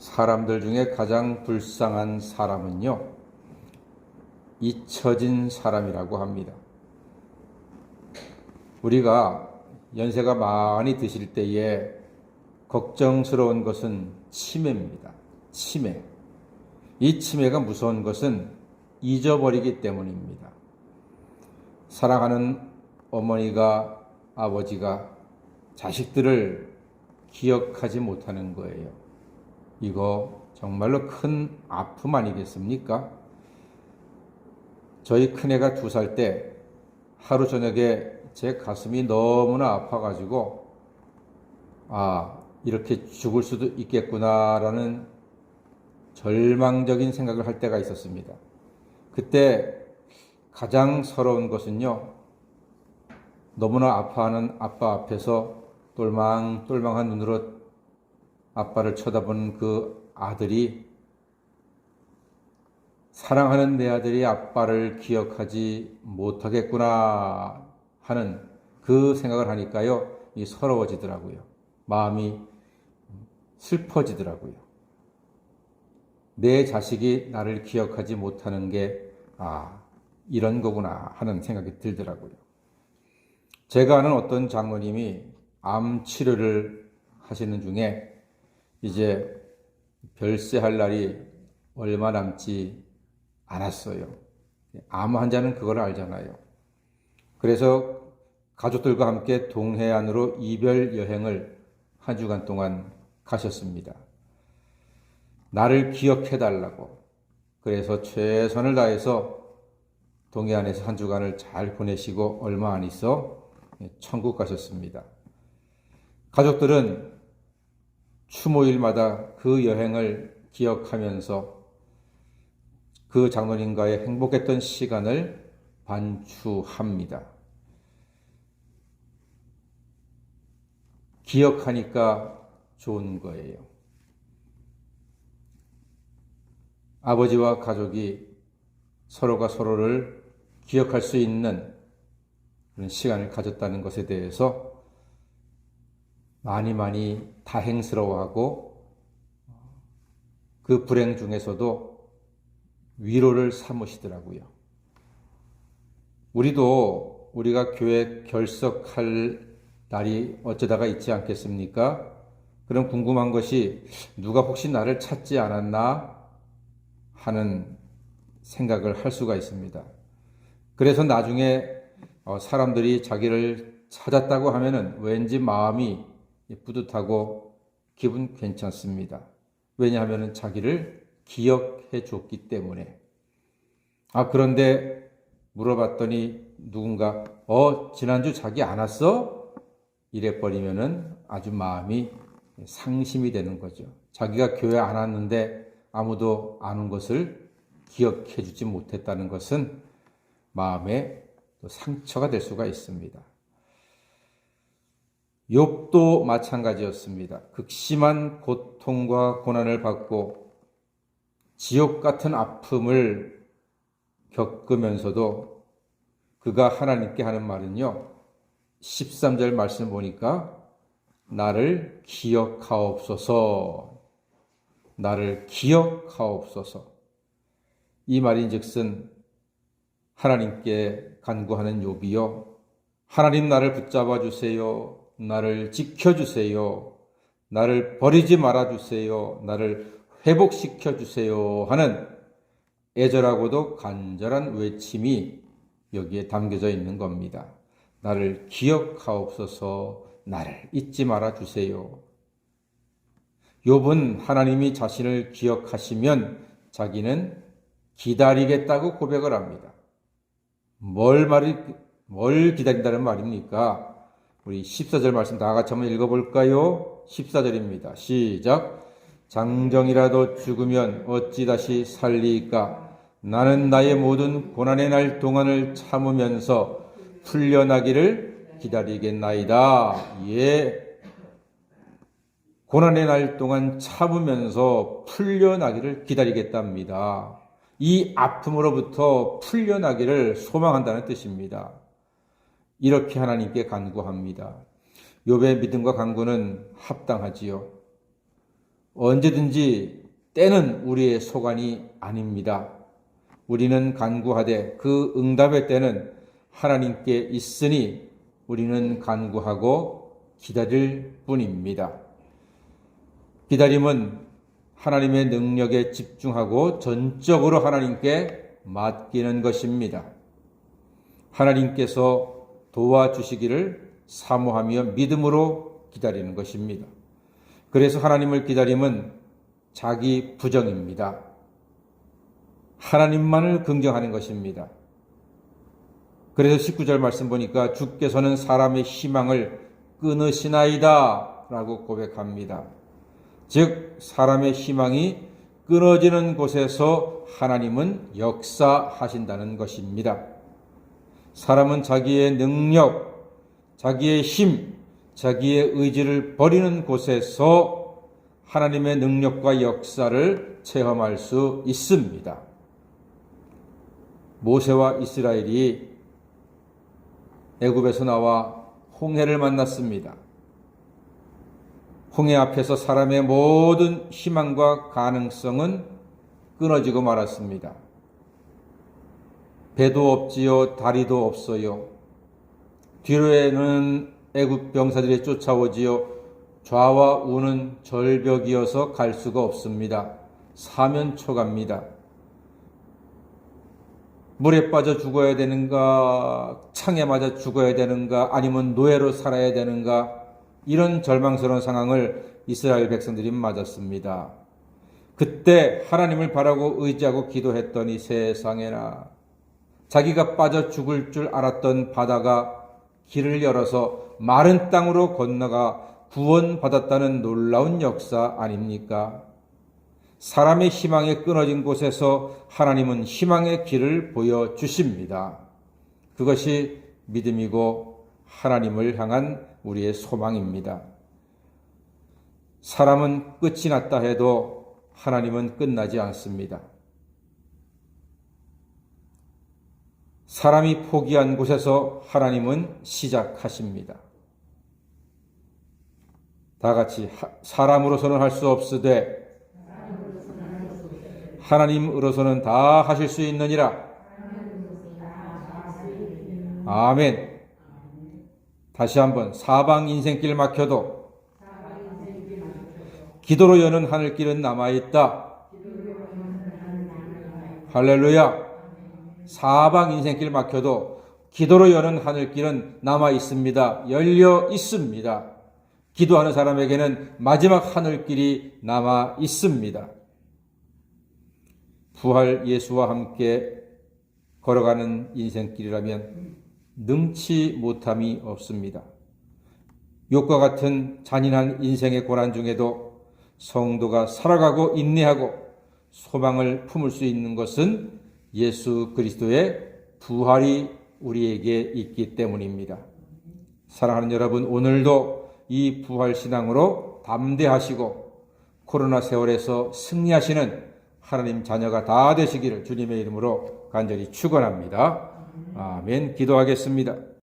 사람들 중에 가장 불쌍한 사람은요, 잊혀진 사람이라고 합니다. 우리가 연세가 많이 드실 때에 걱정스러운 것은 치매입니다. 치매. 이 치매가 무서운 것은 잊어버리기 때문입니다. 사랑하는 어머니가, 아버지가 자식들을 기억하지 못하는 거예요. 이거 정말로 큰 아픔 아니겠습니까? 저희 큰애가 2살 때 하루 저녁에 제 가슴이 너무나 아파가지고 이렇게 죽을 수도 있겠구나라는 절망적인 생각을 할 때가 있었습니다. 그때 가장 서러운 것은요, 너무나 아파하는 아빠 앞에서 똘망똘망한 눈으로 아빠를 쳐다보는 그 아들이, 사랑하는 내 아들이 아빠를 기억하지 못하겠구나 하는 그 생각을 하니까요, 서러워지더라고요. 마음이 슬퍼지더라고요. 내 자식이 나를 기억하지 못하는 게 이런 거구나 하는 생각이 들더라고요. 제가 아는 어떤 장모님이 암 치료를 하시는 중에 이제 별세할 날이 얼마 남지 않았어요. 암 환자는 그걸 알잖아요. 그래서 가족들과 함께 동해안으로 이별 여행을 1주간 동안 가셨습니다. 나를 기억해달라고. 그래서 최선을 다해서 동해안에서 1주간을 잘 보내시고 얼마 안 있어 천국 가셨습니다. 가족들은 추모일마다 그 여행을 기억하면서 그 장로님과의 행복했던 시간을 반추합니다. 기억하니까 좋은 거예요. 아버지와 가족이 서로가 서로를 기억할 수 있는 그런 시간을 가졌다는 것에 대해서 많이 다행스러워하고 그 불행 중에서도 위로를 삼으시더라고요. 우리가 교회 결석할 날이 어쩌다가 있지 않겠습니까? 그럼 궁금한 것이 누가 혹시 나를 찾지 않았나 하는 생각을 할 수가 있습니다. 그래서 나중에 사람들이 자기를 찾았다고 하면은 왠지 마음이 뿌듯하고 기분 괜찮습니다. 왜냐하면 자기를 기억해 줬기 때문에. 그런데 물어봤더니 누군가 지난주 자기 안 왔어? 이래버리면은 아주 마음이 상심이 되는 거죠. 자기가 교회 안 왔는데 아무도 안 온 것을 기억해 주지 못했다는 것은 마음에 또 상처가 될 수가 있습니다. 욥도 마찬가지였습니다. 극심한 고통과 고난을 받고 지옥 같은 아픔을 겪으면서도 그가 하나님께 하는 말은요, 13절 말씀 보니까 나를 기억하옵소서, 나를 기억하옵소서. 이 말인즉슨 하나님께 간구하는 욥이요, 하나님 나를 붙잡아 주세요, 나를 지켜주세요, 나를 버리지 말아주세요, 나를 회복시켜 주세요 하는 애절하고도 간절한 외침이 여기에 담겨져 있는 겁니다. 나를 기억하옵소서, 나를 잊지 말아주세요. 욥은 하나님이 자신을 기억하시면 자기는 기다리겠다고 고백을 합니다. 뭘 기다린다는 말입니까? 우리 14절 말씀 다 같이 한번 읽어볼까요? 14절입니다. 시작. 장정이라도 죽으면 어찌 다시 살리까? 나는 나의 모든 고난의 날 동안을 참으면서 풀려나기를 기다리겠나이다. 고난의 날 동안 참으면서 풀려나기를 기다리겠답니다. 이 아픔으로부터 풀려나기를 소망한다는 뜻입니다. 이렇게 하나님께 간구합니다. 욥의 믿음과 간구는 합당하지요. 언제든지 때는 우리의 소관이 아닙니다. 우리는 간구하되 그 응답의 때는 하나님께 있으니 우리는 간구하고 기다릴 뿐입니다. 기다림은 하나님의 능력에 집중하고 전적으로 하나님께 맡기는 것입니다. 하나님께서 도와주시기를 사모하며 믿음으로 기다리는 것입니다. 그래서 하나님을 기다림은 자기 부정입니다. 하나님만을 긍정하는 것입니다. 그래서 19절 말씀 보니까 주께서는 사람의 희망을 끊으시나이다 라고 고백합니다. 즉 사람의 희망이 끊어지는 곳에서 하나님은 역사하신다는 것입니다. 사람은 자기의 능력, 자기의 힘, 자기의 의지를 버리는 곳에서 하나님의 능력과 역사를 체험할 수 있습니다. 모세와 이스라엘이 애굽에서 나와 홍해를 만났습니다. 홍해 앞에서 사람의 모든 희망과 가능성은 끊어지고 말았습니다. 배도 없지요, 다리도 없어요. 뒤로에는 애굽 병사들이 쫓아오지요. 좌와 우는 절벽이어서 갈 수가 없습니다. 사면초가입니다. 물에 빠져 죽어야 되는가, 창에 맞아 죽어야 되는가, 아니면 노예로 살아야 되는가, 이런 절망스러운 상황을 이스라엘 백성들이 맞았습니다. 그때 하나님을 바라고 의지하고 기도했더니 세상에나 자기가 빠져 죽을 줄 알았던 바다가 길을 열어서 마른 땅으로 건너가 구원받았다는 놀라운 역사 아닙니까? 사람의 희망이 끊어진 곳에서 하나님은 희망의 길을 보여주십니다. 그것이 믿음이고 하나님을 향한 우리의 소망입니다. 사람은 끝이 났다 해도 하나님은 끝나지 않습니다. 사람이 포기한 곳에서 하나님은 시작하십니다. 다 같이 사람으로서는 할 수 없으되 하나님으로서는 다 하실 수 있느니라. 아멘. 다시 한번 사방 인생길 막혀도 기도로 여는 하늘길은 남아있다. 할렐루야. 사방 인생길 막혀도 기도로 여는 하늘길은 남아있습니다. 열려 있습니다. 기도하는 사람에게는 마지막 하늘길이 남아있습니다. 부활 예수와 함께 걸어가는 인생길이라면 능치 못함이 없습니다. 욕과 같은 잔인한 인생의 고난 중에도 성도가 살아가고 인내하고 소망을 품을 수 있는 것은 예수 그리스도의 부활이 우리에게 있기 때문입니다. 사랑하는 여러분, 오늘도 이 부활 신앙으로 담대하시고 코로나 세월에서 승리하시는 하나님 자녀가 다 되시기를 주님의 이름으로 간절히 축원합니다. 아멘. 기도하겠습니다.